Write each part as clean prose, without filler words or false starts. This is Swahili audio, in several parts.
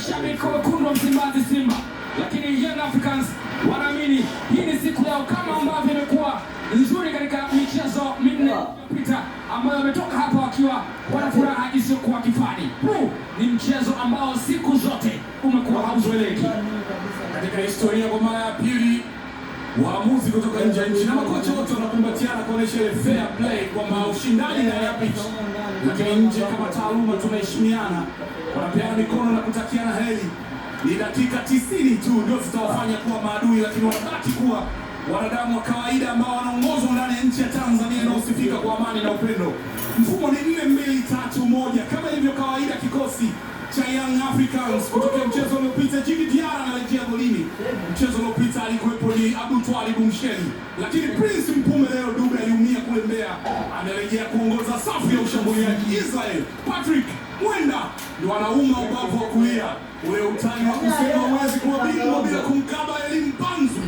mashabiki wa wekundu wa Msimbazi Simba, lakini Young Africans wanaamini hii ni siku yao, kama ambavyo imekuwa nzuri katika michezo minne iliyopita ambayo wametoka hapa wakiwa wana furaha isiyokuwa kifani. Huu ni mchezo ambao siku zote umekuwa hauzoeleki katika historia. Kwa mara ya pili waamuzi kutoka nje ya nchi na makocha wote wanakumbatiana kuonesha ile fair play kwamba ushindani na ya pitch, lakini nje kama taaluma tunaheshimiana, wanapeana mikono na kutakiana heri. Ni dakika 90 tu ndio zitawafanya kuwa maadui, lakini wanabaki kuwa wanadamu wa kawaida ambao wanaongozwa ndani ya nchi ya Tanzania inaosifika kwa amani na upendo. Mfumo ni 4-2-3-1 kama ilivyo kawaida. Kikosi cha Young Africans kutokea mchezo uliopita, Djigui Diarra anarejea golini. Mchezo uliopita alikuwepo ni Abdul Twalib Msheli, lakini Prince Mpumelelo Dube aliumia kule Mbeya, anarejea kuongoza safu ya ushambuliaji. Israel Patrick Mwenda ndio anauma ubavu wa kulia, ule utani wa kusema huwezi kuwa bingwa bila kumkaba Elim Panzu,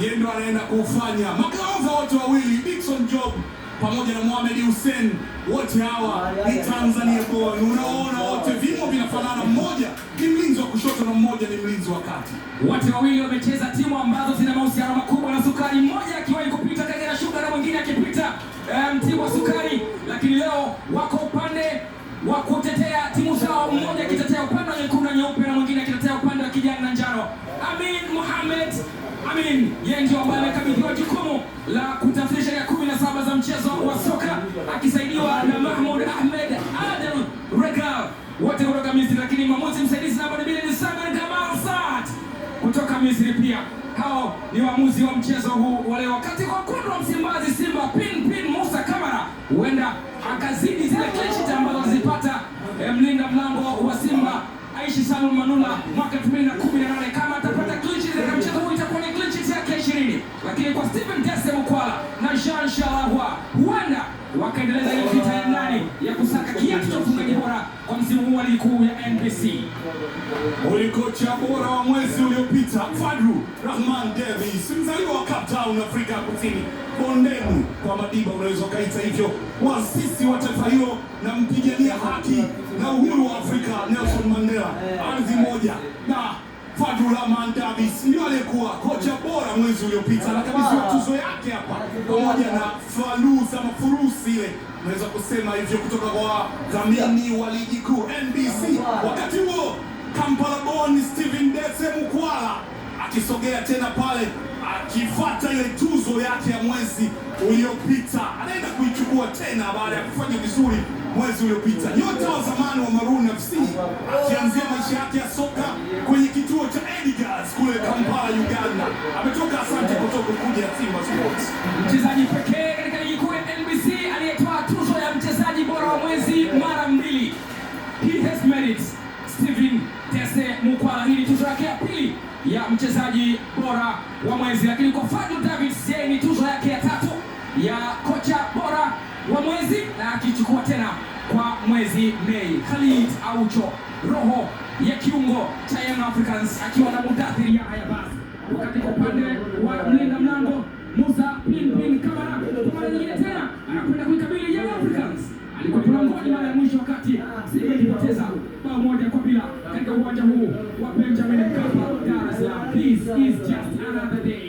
yeye ndio anaenda kufanya. Magaova wote wawili, Dickson Job pamoja na Mohamed Hussein, wote hawa ni Tanzania boy. Unaona wote vimo vinafanana, mmoja ni mlinzi wa kushoto na mmoja ni mlinzi wa kati. Wote wawili wamecheza timu ambazo zina mahusiano makubwa na Sukari, mmoja akiwahi kupita Kagera Sugar na mwingine akipita Mtibwa Sukari, lakini leo wako upande wa kutetea timu zao, mmoja akitetea upande wa nyekundu na nyeupe na mwingine akitetea upande wa kijani na njano. Amin Mohamed Amin, yeye ndio ambaye amekabidhiwa jukumu la kutafsiri ya 17 za mchezo wa soka, akisaidiwa na Mahmoud Ahmed Adel Regal, wote kutoka Misri, lakini mwamuzi msaidizi namba 2 ni Samer Gamal Saad kutoka Misri pia. Hao ni waamuzi wa mchezo huu wa leo. Wakati kwa wekundu wa Msimbazi Simba, Pin Musa Kamara huenda akazidi zile clinch ambazo alizipata mlinda mlango wa Simba Aishi Salum Manula mwaka 2018. Kama atapata clinch katika mchezo huu itakuwa ni clinch yake 20, lakini kwa Stephen Dese Mukwala na Jean Shalahwa huenda wakaendeleza ile vita ya ndani ya kusaka kiatu cha ufungaji bora kwa msimu huu wa ligi kuu ya NBC. Kocha bora wa mwezi uliopita Fadlu Rahman Davis, mzaliwa wa Cape Town, Afrika Kusini, Bondeni kwa Madiba unaweza kaita hivyo, waasisi wa taifa hilo na mpigania haki na uhuru wa Afrika Nelson Mandela, ardhi moja. Na Fadlu Rahman Davis ndio aliyekuwa kocha bora mwezi uliopita, na kabisa tuzo yake hapa pamoja na falusa mafurusi ile, unaweza kusema hivyo, kutoka kwa dhamini wa ligi kuu NBC. Wakati huo Kampala born Stephen Dese Mukwala akisogea tena pale, akifuata ile tuzo yake ya mwezi uliopita, anaenda kuichukua tena baada ya kufanya vizuri mwezi uliopita. Nyota wa zamani wa Maroon FC akianzia maisha yake ya soka kwenye kituo cha Edgars kule Kampala, Uganda, ametoka Asante kutoka kuja Simba Sports. Mchezaji pekee katika ligi kuu ya NBC aliyetoa tuzo ya mchezaji bora wa mwezi mara 2. He has made it. Stephen Dese Mukwala, hii ni tuzo yake ya pili ya mchezaji bora wa mwezi, lakini kwa Fadlu Davis yeye ni tuzo yake ya 3 ya kocha bora wa mwezi, na akichukua tena kwa mwezi Mei. Khalid Aucho, roho ya kiungo cha Young Africans, akiwa na Mudathir Yahya Bas, wakati kwa upande wa mlinda mlango Musa Pin Kamara kwa mara nyingine tena anakwenda kuikabili Young Africans. Alikuwa mlangoni mara ya mwisho wakati Simba ilipoteza bao 1-0 katika uwanja huu wa Benjamin Mkapa, Dar es Salaam. This is just another day.